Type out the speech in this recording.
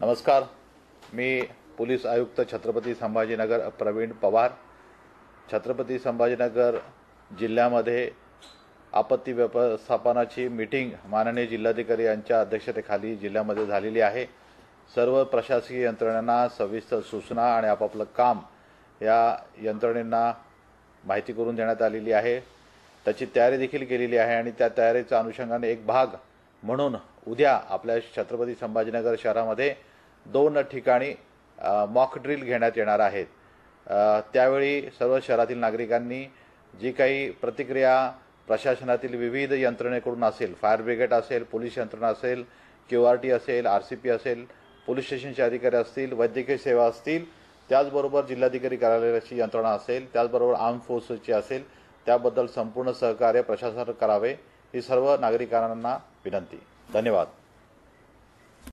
नमस्कार, मी पोलीस आयुक्त छत्रपती संभाजीनगर प्रवीण पवार। छत्रपती संभाजीनगर जिल्ह्यामध्ये आपत्ती व्यवस्थापनाची मीटिंग माननीय जिल्हाधिकारी यांच्या अध्यक्षतेखाली जिल्ह्यामध्ये झालेली आहे। सर्व प्रशासकीय यंत्रणांना सविस्तर सूचना आणि आपापलं काम या यंत्रणेंना माहिती करून देण्यात आलेली आहे। त्याची तयारी देखील केलेली आहे आणि त्या तयारीच्या अनुषंगाने एक भाग म्हणून उद्या आपल्या छत्रपती संभाजीनगर शहरामध्ये 2 ठिकाणी मॉक ड्रिल घेण्यात येणार आहेत। त्यावेळी सर्व शहरातील नागरिकांनी जी काही प्रतिक्रिया प्रशासनातील विविध यंत्रणेकडून असेल, फायर ब्रिगेड असेल, पोलीस यंत्रणा असेल, QRT असेल, RCP असेल, पोलीस स्टेशनचे अधिकारी असतील, वैद्यकीय सेवा असतील, त्याचबरोबर जिल्हाधिकारी कार्यालयाची यंत्रणा असेल, त्याचबरोबर आर्म फोर्सची असेल, त्याबद्दल संपूर्ण सहकार्य प्रशासनाने करावे ही सर्व नागरिकांना विनंती। धन्यवाद।